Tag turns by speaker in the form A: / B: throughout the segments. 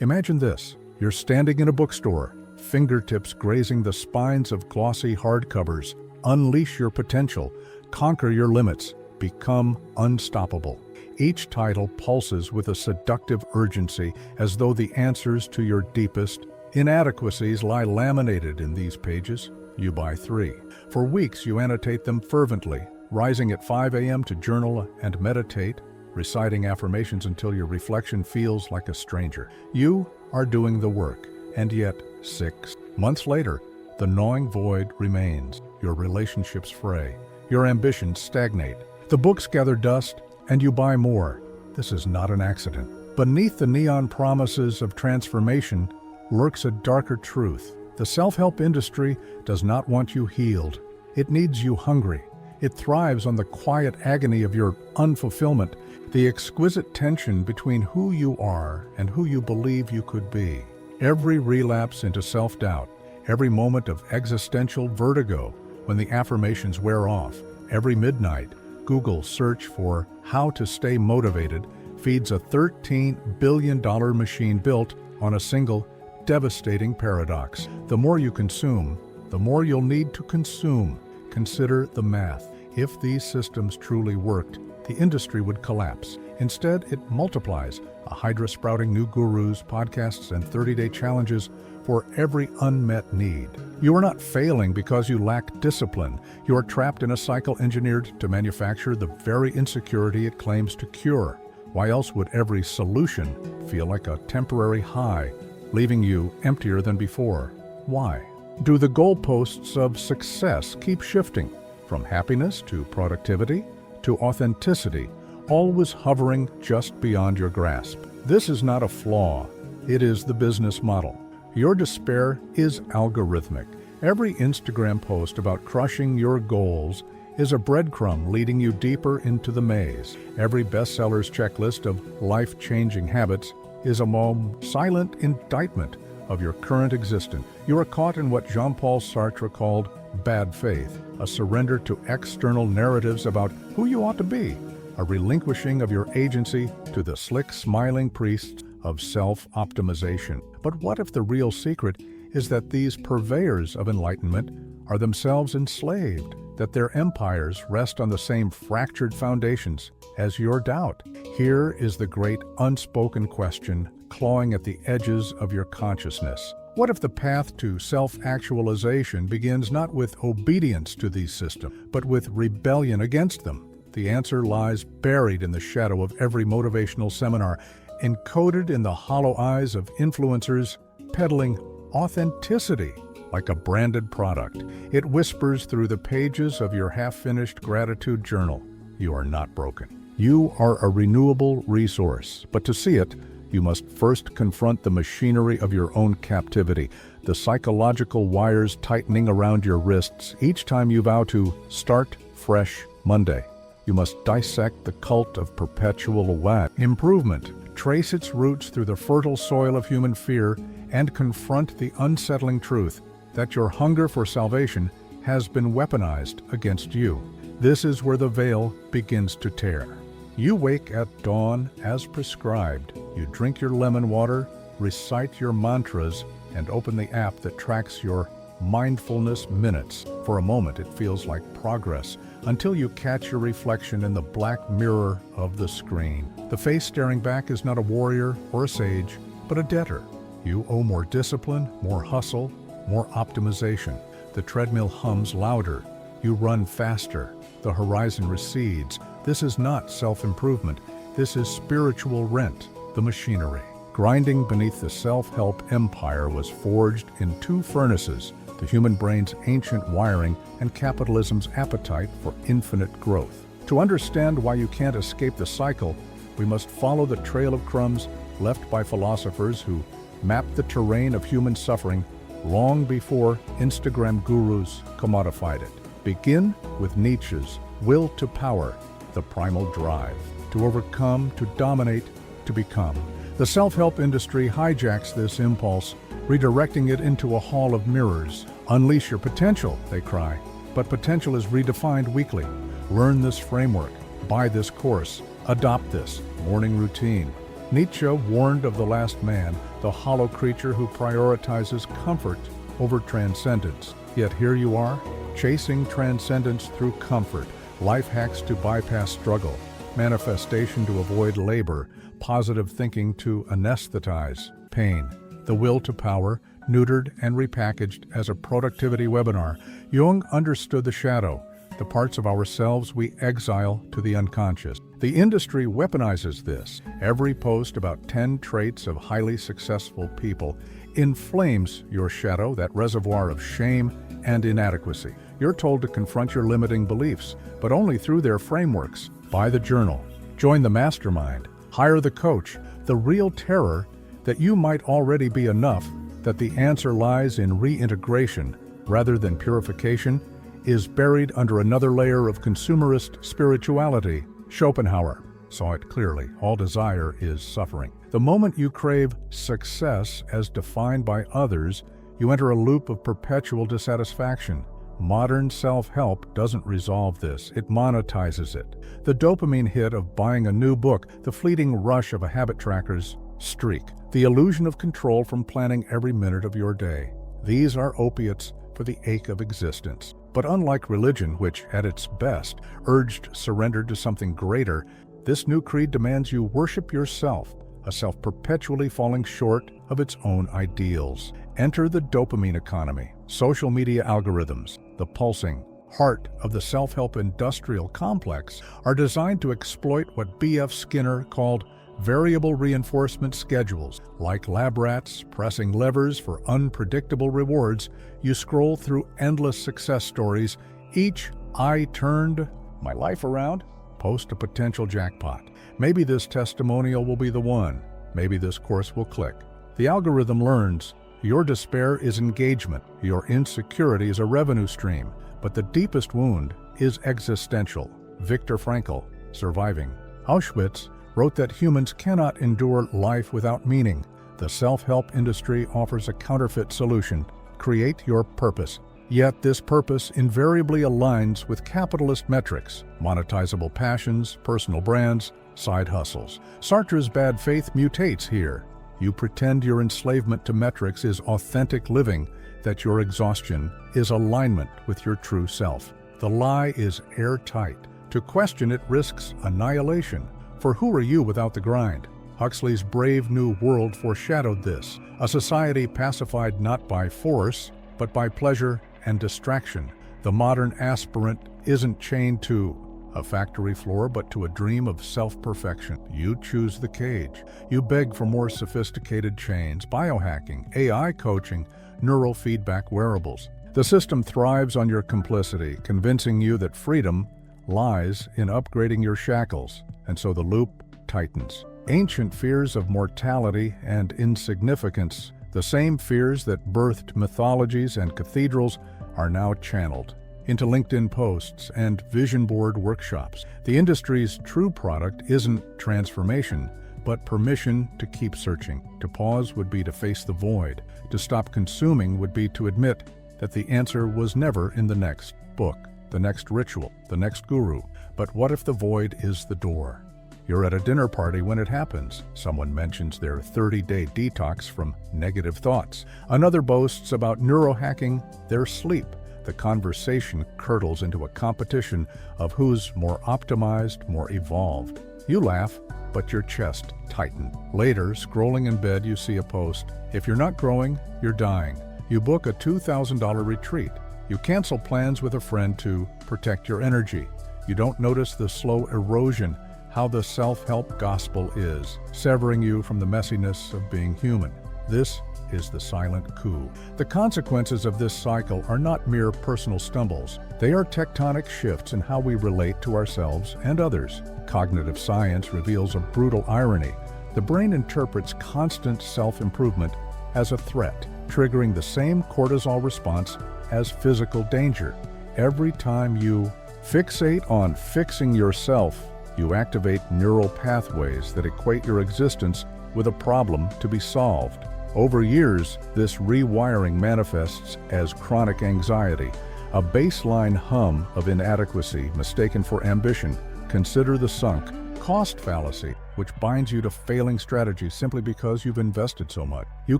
A: Imagine this. You're standing in a bookstore, fingertips grazing the spines of glossy hardcovers. Unleash your potential, conquer your limits, become unstoppable. Each title pulses with a seductive urgency, as though the answers to your deepest inadequacies lie laminated in these pages. You buy 3. For weeks you annotate them fervently, rising at 5 a.m. to journal and meditate, reciting affirmations until your reflection feels like a stranger. You are doing the work, and yet 6 months later, the gnawing void remains. Your relationships fray, your ambitions stagnate. The books gather dust, and you buy more. This is not an accident. Beneath the neon promises of transformation lurks a darker truth. The self-help industry does not want you healed. It needs you hungry. It thrives on the quiet agony of your unfulfillment, the exquisite tension between who you are and who you believe you could be. Every relapse into self-doubt, every moment of existential vertigo when the affirmations wear off, every midnight Google search for how to stay motivated feeds a $13 billion machine built on a single devastating paradox. The more you consume, the more you'll need to consume. Consider the math. If these systems truly worked, the industry would collapse. Instead, it multiplies, a hydra sprouting new gurus, podcasts, and 30-day challenges for every unmet need. You are not failing because you lack discipline. You are trapped in a cycle engineered to manufacture the very insecurity it claims to cure. Why else would every solution feel like a temporary high, leaving you emptier than before? Why? Do the goalposts of success keep shifting from happiness to productivity to authenticity, always hovering just beyond your grasp? This is not a flaw. It is the business model. Your despair is algorithmic. Every Instagram post about crushing your goals is a breadcrumb leading you deeper into the maze. Every bestseller's checklist of life-changing habits is a silent indictment of your current existence. You are caught in what Jean-Paul Sartre called bad faith, a surrender to external narratives about who you ought to be, a relinquishing of your agency to the slick, smiling priests of self-optimization. But what if the real secret is that these purveyors of enlightenment are themselves enslaved, that their empires rest on the same fractured foundations as your doubt? Here is the great unspoken question clawing at the edges of your consciousness. What if the path to self-actualization begins not with obedience to these systems, but with rebellion against them? The answer lies buried in the shadow of every motivational seminar, encoded in the hollow eyes of influencers peddling authenticity like a branded product. It whispers through the pages of your half-finished gratitude journal. You are not broken. You are a renewable resource, but to see it, you must first confront the machinery of your own captivity, the psychological wires tightening around your wrists each time you vow to start fresh Monday. You must dissect the cult of perpetual improvement, trace its roots through the fertile soil of human fear, and confront the unsettling truth that your hunger for salvation has been weaponized against you. This is where the veil begins to tear. You wake at dawn as prescribed. You drink your lemon water, recite your mantras, and open the app that tracks your mindfulness minutes. For a moment, it feels like progress, until you catch your reflection in the black mirror of the screen. The face staring back is not a warrior or a sage, but a debtor. You owe more discipline, more hustle, more optimization. The treadmill hums louder. You run faster. The horizon recedes. This is not self-improvement. This is spiritual rent, the machinery. Grinding beneath the self-help empire was forged in 2 furnaces, the human brain's ancient wiring and capitalism's appetite for infinite growth. To understand why you can't escape the cycle, we must follow the trail of crumbs left by philosophers who mapped the terrain of human suffering long before Instagram gurus commodified it. Begin with Nietzsche's will to power, the primal drive, to overcome, to dominate, to become. The self-help industry hijacks this impulse, redirecting it into a hall of mirrors. Unleash your potential, they cry. But potential is redefined weekly. Learn this framework, buy this course, adopt this morning routine. Nietzsche warned of the last man, the hollow creature who prioritizes comfort over transcendence. Yet here you are, chasing transcendence through comfort, life hacks to bypass struggle, manifestation to avoid labor, positive thinking to anesthetize pain, the will to power, neutered and repackaged as a productivity webinar. Jung understood the shadow, the parts of ourselves we exile to the unconscious. The industry weaponizes this. Every post about 10 traits of highly successful people inflames your shadow, that reservoir of shame and inadequacy. You're told to confront your limiting beliefs, but only through their frameworks. Buy the journal, join the mastermind, hire the coach. The real terror that you might already be enough, that the answer lies in reintegration rather than purification, is buried under another layer of consumerist spirituality. Schopenhauer saw it clearly. All desire is suffering. The moment you crave success as defined by others, you enter a loop of perpetual dissatisfaction. Modern self-help doesn't resolve this, it monetizes it. The dopamine hit of buying a new book, the fleeting rush of a habit tracker's streak, the illusion of control from planning every minute of your day. These are opiates for the ache of existence. But unlike religion, which at its best urged surrender to something greater, this new creed demands you worship yourself, a self perpetually falling short of its own ideals. Enter the dopamine economy. Social media algorithms, the pulsing heart of the self-help industrial complex, are designed to exploit what B.F. Skinner called variable reinforcement schedules. Like lab rats pressing levers for unpredictable rewards, you scroll through endless success stories. Each "I turned my life around" post a potential jackpot. Maybe this testimonial will be the one. Maybe this course will click. The algorithm learns your despair is engagement, your insecurity is a revenue stream, but the deepest wound is existential. Viktor Frankl, Surviving Auschwitz, wrote that humans cannot endure life without meaning. The self-help industry offers a counterfeit solution: create your purpose. Yet this purpose invariably aligns with capitalist metrics, monetizable passions, personal brands, side hustles. Sartre's bad faith mutates here. You pretend your enslavement to metrics is authentic living, that your exhaustion is alignment with your true self. The lie is airtight. To question it risks annihilation. For who are you without the grind? Huxley's Brave New World foreshadowed this, a society pacified not by force, but by pleasure and distraction. The modern aspirant isn't chained to a factory floor, but to a dream of self-perfection. You choose the cage. You beg for more sophisticated chains, biohacking, AI coaching, neural feedback wearables. The system thrives on your complicity, convincing you that freedom lies in upgrading your shackles, and so the loop tightens. Ancient fears of mortality and insignificance, the same fears that birthed mythologies and cathedrals, are now channeled into LinkedIn posts and vision board workshops. The industry's true product isn't transformation, but permission to keep searching. To pause would be to face the void. To stop consuming would be to admit that the answer was never in the next book, the next ritual, the next guru. But what if the void is the door? You're at a dinner party when it happens. Someone mentions their 30-day detox from negative thoughts. Another boasts about neurohacking their sleep. The conversation curdles into a competition of who's more optimized, more evolved. You laugh, but your chest tightens. Later, scrolling in bed, you see a post: if you're not growing, you're dying. You book a $2,000 retreat. You cancel plans with a friend to protect your energy. You don't notice the slow erosion, how the self-help gospel is, severing you from the messiness of being human. This is the silent coup. The consequences of this cycle are not mere personal stumbles. They are tectonic shifts in how we relate to ourselves and others. Cognitive science reveals a brutal irony. The brain interprets constant self-improvement as a threat, triggering the same cortisol response as physical danger. Every time you fixate on fixing yourself, you activate neural pathways that equate your existence with a problem to be solved. Over years, this rewiring manifests as chronic anxiety, a baseline hum of inadequacy mistaken for ambition. Consider the sunk cost fallacy, which binds you to failing strategies simply because you've invested so much. You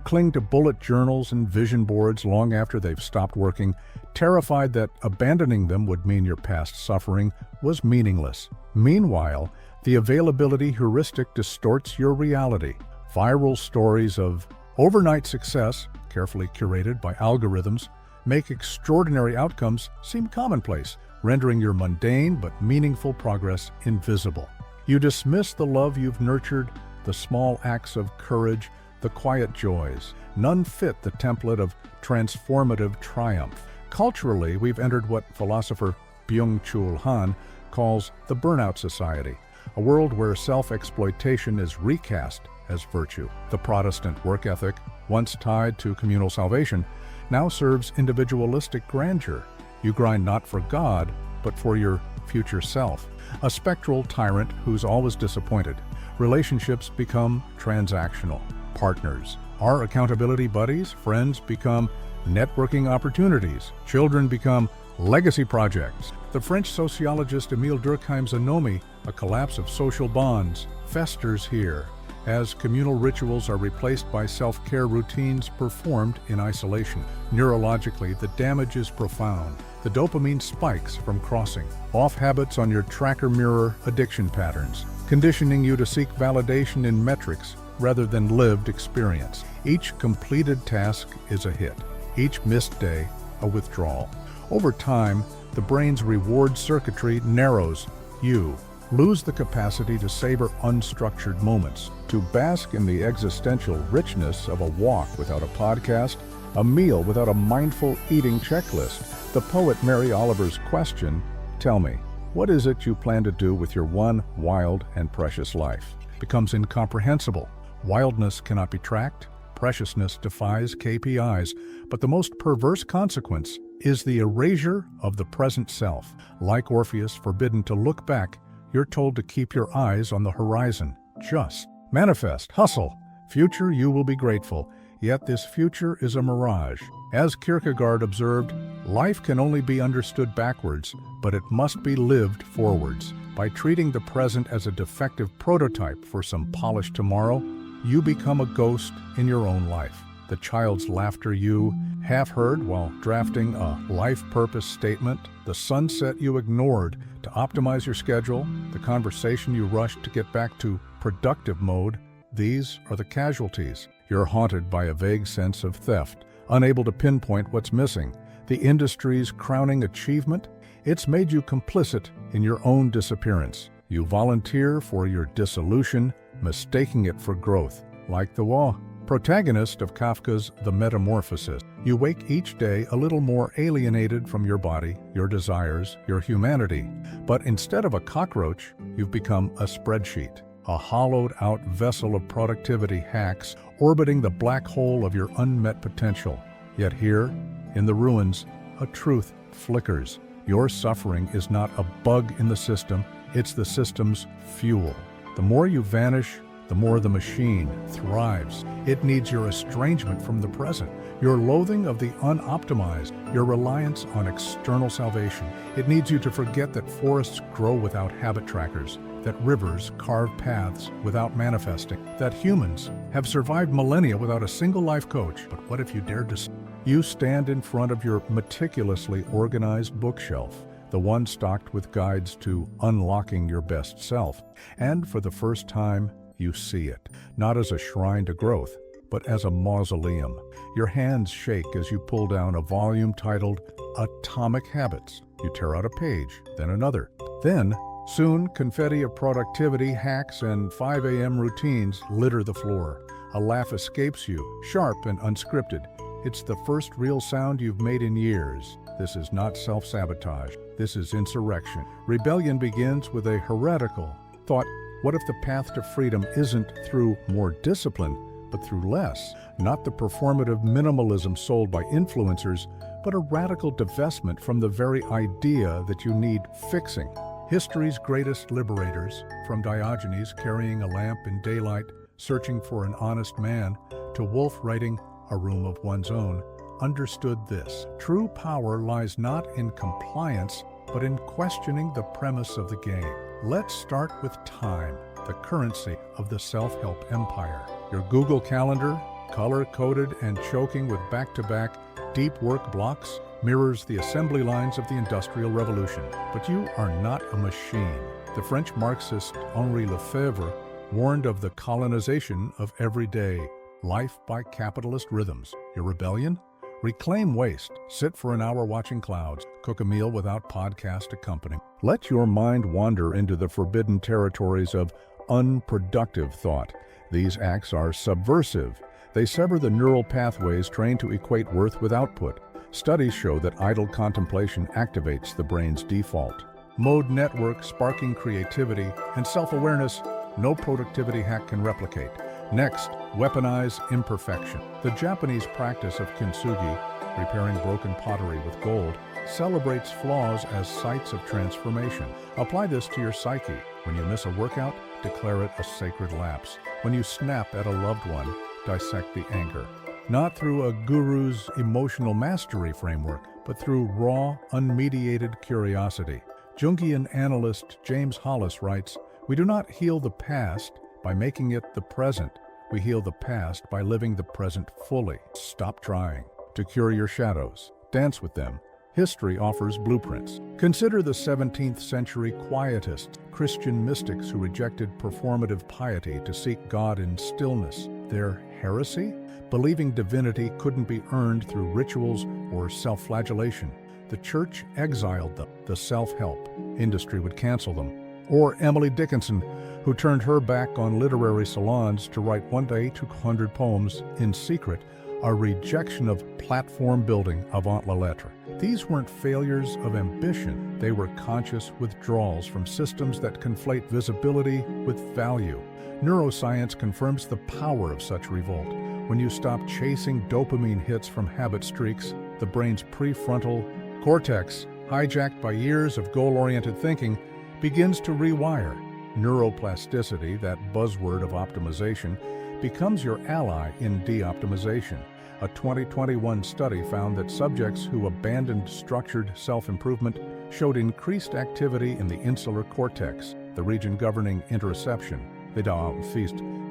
A: cling to bullet journals and vision boards long after they've stopped working, terrified that abandoning them would mean your past suffering was meaningless. Meanwhile, the availability heuristic distorts your reality. Viral stories of overnight success, carefully curated by algorithms, make extraordinary outcomes seem commonplace, rendering your mundane but meaningful progress invisible. You dismiss the love you've nurtured, the small acts of courage, the quiet joys. None fit the template of transformative triumph. Culturally, we've entered what philosopher Byung-Chul Han calls the burnout society, a world where self-exploitation is recast as virtue. The Protestant work ethic, once tied to communal salvation, now serves individualistic grandeur. You grind not for God, but for your future self. A spectral tyrant who's always disappointed. Relationships become transactional. Partners are accountability buddies. Friends become networking opportunities. Children become legacy projects. The French sociologist Émile Durkheim's anomie, a collapse of social bonds, festers here, as communal rituals are replaced by self-care routines performed in isolation. Neurologically, the damage is profound. The dopamine spikes from crossing off habits on your tracker mirror addiction patterns, conditioning you to seek validation in metrics rather than lived experience. Each completed task is a hit, each missed day a withdrawal. Over time, the brain's reward circuitry narrows. You lose the capacity to savor unstructured moments, to bask in the existential richness of a walk without a podcast, a meal without a mindful eating checklist. The poet Mary Oliver's question, "Tell me, what is it you plan to do with your one wild and precious life?" becomes incomprehensible. Wildness cannot be tracked, preciousness defies KPIs, but the most perverse consequence is the erasure of the present self. Like Orpheus forbidden to look back, you're told to keep your eyes on the horizon. Just manifest, hustle. Future you will be grateful, yet this future is a mirage. As Kierkegaard observed, life can only be understood backwards, but it must be lived forwards. By treating the present as a defective prototype for some polished tomorrow, you become a ghost in your own life. The child's laughter you half heard while drafting a life purpose statement, the sunset you ignored to optimize your schedule, the conversation you rushed to get back to productive mode, these are the casualties. You're haunted by a vague sense of theft, unable to pinpoint what's missing. The industry's crowning achievement? It's made you complicit in your own disappearance. You volunteer for your dissolution, mistaking it for growth. Like the protagonist of Kafka's The Metamorphosis, you wake each day a little more alienated from your body, your desires, your humanity. But instead of a cockroach, you've become a spreadsheet, a hollowed-out vessel of productivity hacks orbiting the black hole of your unmet potential. Yet here, in the ruins, a truth flickers. Your suffering is not a bug in the system, it's the system's fuel. The more you vanish, the more the machine thrives. It needs your estrangement from the present, your loathing of the unoptimized, your reliance on external salvation. It needs you to forget that forests grow without habit trackers, that rivers carve paths without manifesting, that humans have survived millennia without a single life coach. But what if you dared to? You stand in front of your meticulously organized bookshelf, the one stocked with guides to unlocking your best self. And for the first time, you see it, not as a shrine to growth, but as a mausoleum. Your hands shake as you pull down a volume titled Atomic Habits. You tear out a page, then another. Then, soon, confetti of productivity, hacks, and 5 a.m. routines litter the floor. A laugh escapes you, sharp and unscripted. It's the first real sound you've made in years. This is not self-sabotage. This is insurrection. Rebellion begins with a heretical thought. What if the path to freedom isn't through more discipline, but through less? Not the performative minimalism sold by influencers, but a radical divestment from the very idea that you need fixing. History's greatest liberators, from Diogenes carrying a lamp in daylight, searching for an honest man, to Woolf writing A Room of One's Own, understood this. True power lies not in compliance, but in questioning the premise of the game. Let's start with time, the currency of the self-help empire. Your Google Calendar, color-coded and choking with back-to-back deep work blocks, mirrors the assembly lines of the Industrial Revolution. But you are not a machine. The French Marxist Henri Lefebvre warned of the colonization of everyday life by capitalist rhythms. Your rebellion? Reclaim waste. Sit for an hour watching clouds. Cook a meal without podcast accompaniment. Let your mind wander into the forbidden territories of unproductive thought. These acts are subversive. They sever the neural pathways trained to equate worth with output. Studies show that idle contemplation activates the brain's default mode network, sparking creativity and self-awareness no productivity hack can replicate. Next, weaponize imperfection. The Japanese practice of kintsugi, repairing broken pottery with gold, celebrates flaws as sites of transformation. Apply this to your psyche. When you miss a workout, declare it a sacred lapse. When you snap at a loved one, dissect the anger. Not through a guru's emotional mastery framework, but through raw, unmediated curiosity. Jungian analyst James Hollis writes, "We do not heal the past by making it the present. We heal the past by living the present fully." Stop trying to cure your shadows. Dance with them. History offers blueprints. Consider the 17th century Quietists, Christian mystics who rejected performative piety to seek God in stillness. Their heresy? Believing divinity couldn't be earned through rituals or self-flagellation. The church exiled them. The self-help industry would cancel them. Or Emily Dickinson, who turned her back on literary salons to write one day 200 poems in secret, a rejection of platform building avant la lettre. These weren't failures of ambition. They were conscious withdrawals from systems that conflate visibility with value. Neuroscience confirms the power of such revolt. When you stop chasing dopamine hits from habit streaks, the brain's prefrontal cortex, hijacked by years of goal-oriented thinking, begins to rewire. Neuroplasticity, that buzzword of optimization, becomes your ally in de-optimization. A 2021 study found that subjects who abandoned structured self-improvement showed increased activity in the insular cortex, the region governing interoception,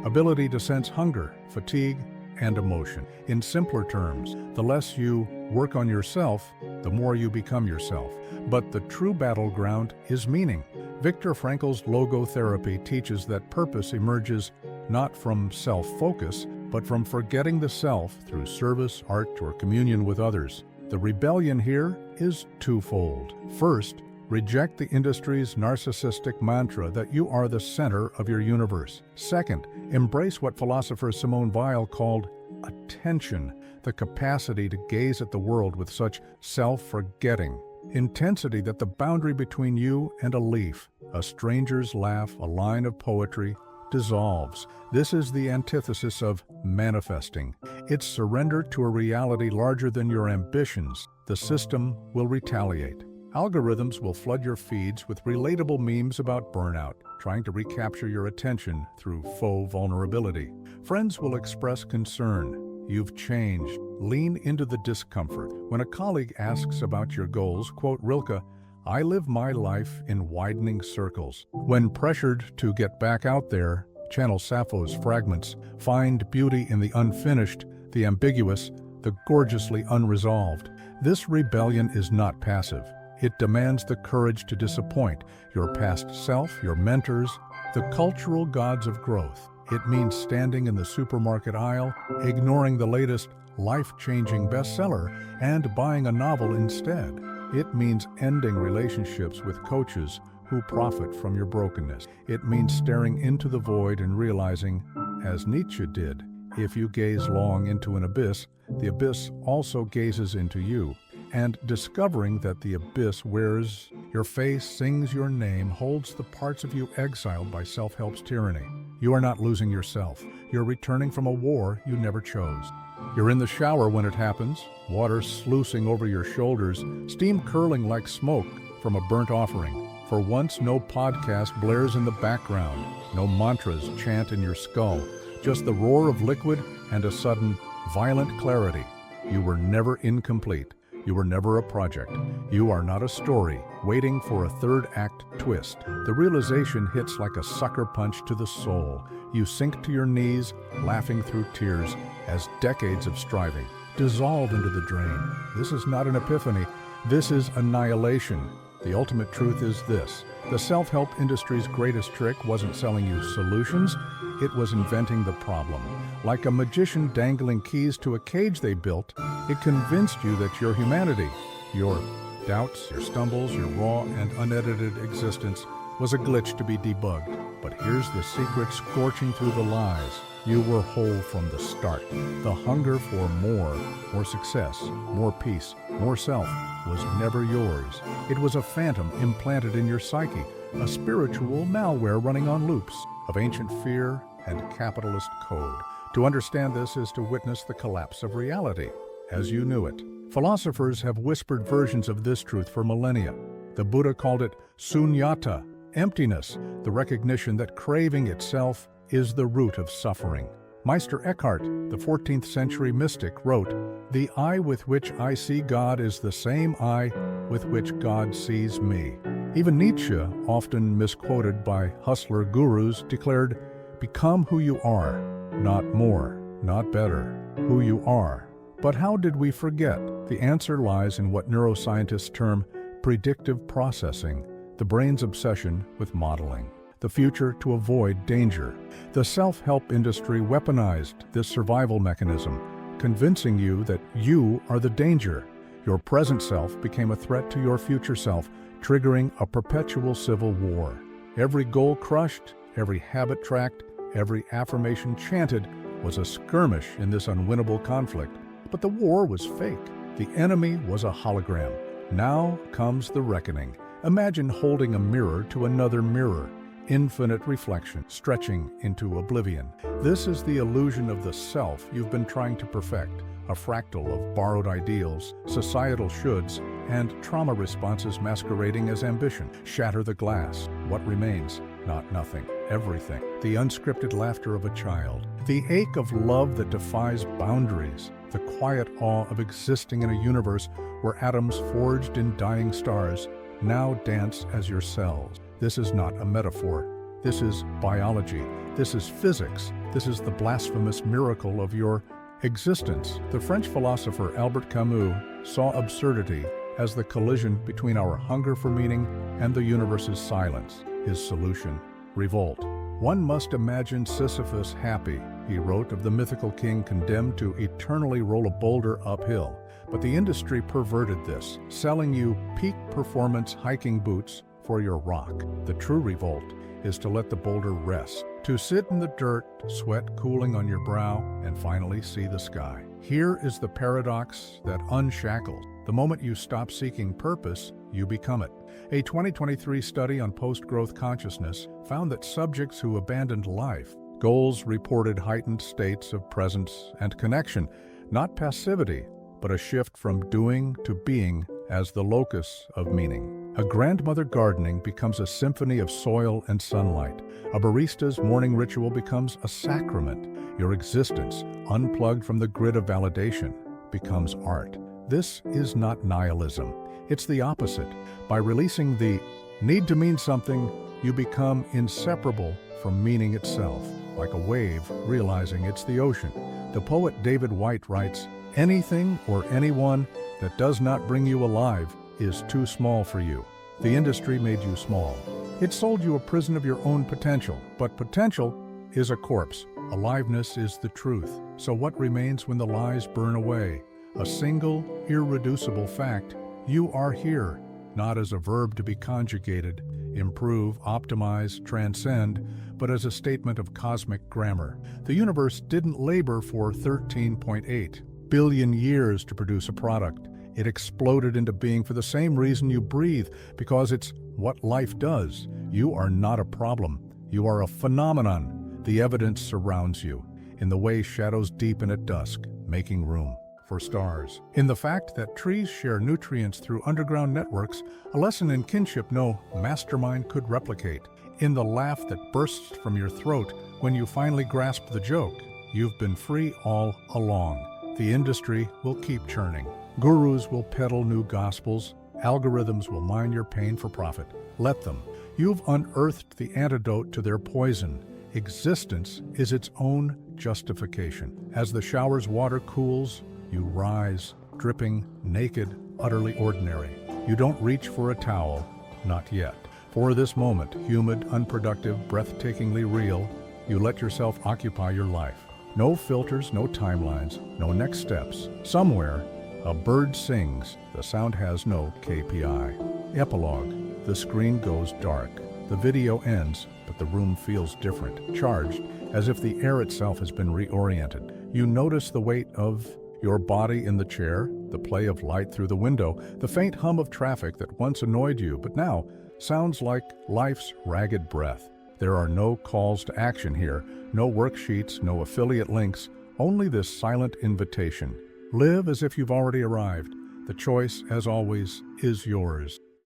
A: ability to sense hunger, fatigue, and emotion. In simpler terms, the less you work on yourself, the more you become yourself. But the true battleground is meaning. Viktor Frankl's logotherapy teaches that purpose emerges not from self-focus, but from forgetting the self through service, art, or communion with others. The rebellion here is twofold. First, reject the industry's narcissistic mantra that you are the center of your universe. Second, embrace what philosopher Simone Weil called attention, the capacity to gaze at the world with such self-forgetting intensity that the boundary between you and a leaf, a stranger's laugh, a line of poetry, dissolves. This is the antithesis of manifesting. It's surrender to a reality larger than your ambitions. The system will retaliate. Algorithms will flood your feeds with relatable memes about burnout, trying to recapture your attention through faux vulnerability. Friends will express concern. You've changed. Lean into the discomfort. When a colleague asks about your goals, quote Rilke, "I live my life in widening circles." When pressured to get back out there, channel Sappho's fragments. Find beauty in the unfinished, the ambiguous, the gorgeously unresolved. This rebellion is not passive. It demands the courage to disappoint your past self, your mentors, the cultural gods of growth. It means standing in the supermarket aisle, ignoring the latest life-changing bestseller, and buying a novel instead. It means ending relationships with coaches who profit from your brokenness. It means staring into the void and realizing, as Nietzsche did, if you gaze long into an abyss, the abyss also gazes into you. And discovering that the abyss wears your face, sings your name, holds the parts of you exiled by self-help's tyranny. You are not losing yourself. You're returning from a war you never chose. You're in the shower when it happens, water sluicing over your shoulders, steam curling like smoke from a burnt offering. For once, no podcast blares in the background, no mantras chant in your skull, just the roar of liquid and a sudden, violent clarity. You were never incomplete. You were never a project. You are not a story waiting for a third act twist. The realization hits like a sucker punch to the soul. You sink to your knees, laughing through tears, as decades of striving dissolve into the drain. This is not an epiphany. This is annihilation. The ultimate truth is this: the self-help industry's greatest trick wasn't selling you solutions, it was inventing the problem. Like a magician dangling keys to a cage they built, it convinced you that your humanity, your doubts, your stumbles, your raw and unedited existence was a glitch to be debugged. But here's the secret scorching through the lies. You were whole from the start. The hunger for more success, more peace, more self was never yours. It was a phantom implanted in your psyche, a spiritual malware running on loops of ancient fear and capitalist code. To understand this is to witness the collapse of reality as you knew it. Philosophers have whispered versions of this truth for millennia. The Buddha called it sunyata, emptiness, the recognition that craving itself is the root of suffering. Meister Eckhart, the 14th century mystic, wrote, "The eye with which I see God is the same eye with which God sees me." Even Nietzsche, often misquoted by hustler gurus, declared, "Become who you are, not more, not better, who you are." But how did we forget? The answer lies in what neuroscientists term predictive processing, the brain's obsession with modeling the future to avoid danger. The self-help industry weaponized this survival mechanism, convincing you that you are the danger. Your present self became a threat to your future self, triggering a perpetual civil war. Every goal crushed, every habit tracked, every affirmation chanted was a skirmish in this unwinnable conflict. But the war was fake. The enemy was a hologram. Now comes the reckoning. Imagine holding a mirror to another mirror. Infinite reflection, stretching into oblivion. This is the illusion of the self you've been trying to perfect, a fractal of borrowed ideals, societal shoulds, and trauma responses masquerading as ambition. Shatter the glass. What remains? Not nothing, everything. The unscripted laughter of a child. The ache of love that defies boundaries. The quiet awe of existing in a universe where atoms forged in dying stars now dance as your cells. This is not a metaphor. This is biology. This is physics. This is the blasphemous miracle of your existence. The French philosopher Albert Camus saw absurdity as the collision between our hunger for meaning and the universe's silence. His solution: revolt. One must imagine Sisyphus happy, he wrote of the mythical king condemned to eternally roll a boulder uphill. But the industry perverted this, selling you peak performance hiking boots for your rock. The true revolt is to let the boulder rest, to sit in the dirt, sweat cooling on your brow, and finally see the sky. Here is the paradox that unshackles. The moment you stop seeking purpose, you become it. A 2023 study on post-growth consciousness found that subjects who abandoned life goals reported heightened states of presence and connection, not passivity, but a shift from doing to being as the locus of meaning. A grandmother gardening becomes a symphony of soil and sunlight. A barista's morning ritual becomes a sacrament. Your existence, unplugged from the grid of validation, becomes art. This is not nihilism. It's the opposite. By releasing the need to mean something, you become inseparable from meaning itself, like a wave realizing it's the ocean. The poet David Whyte writes, "Anything or anyone that does not bring you alive is too small for you." The industry made you small. It sold you a prison of your own potential, but potential is a corpse. Aliveness is the truth. So what remains when the lies burn away? A single, irreducible fact: you are here, not as a verb to be conjugated, improve, optimize, transcend, but as a statement of cosmic grammar. The universe didn't labor for 13.8 billion years to produce a product. It exploded into being for the same reason you breathe, because it's what life does. You are not a problem. You are a phenomenon. The evidence surrounds you, in the way shadows deepen at dusk, making room for stars. In the fact that trees share nutrients through underground networks, a lesson in kinship no mastermind could replicate. In the laugh that bursts from your throat when you finally grasp the joke, you've been free all along. The industry will keep churning. Gurus will peddle new gospels. Algorithms will mine your pain for profit. Let them. You've unearthed the antidote to their poison. Existence is its own justification. As the shower's water cools, you rise, dripping, naked, utterly ordinary. You don't reach for a towel, not yet. For this moment, humid, unproductive, breathtakingly real, you let yourself occupy your life. No filters, no timelines, no next steps. Somewhere, a bird sings. The sound has no KPI. Epilogue. The screen goes dark. The video ends, but the room feels different, charged, as if the air itself has been reoriented. You notice the weight of your body in the chair, the play of light through the window, the faint hum of traffic that once annoyed you, but now sounds like life's ragged breath. There are no calls to action here, no worksheets, no affiliate links, only this silent invitation. Live as if you've already arrived. The choice, as always, is yours.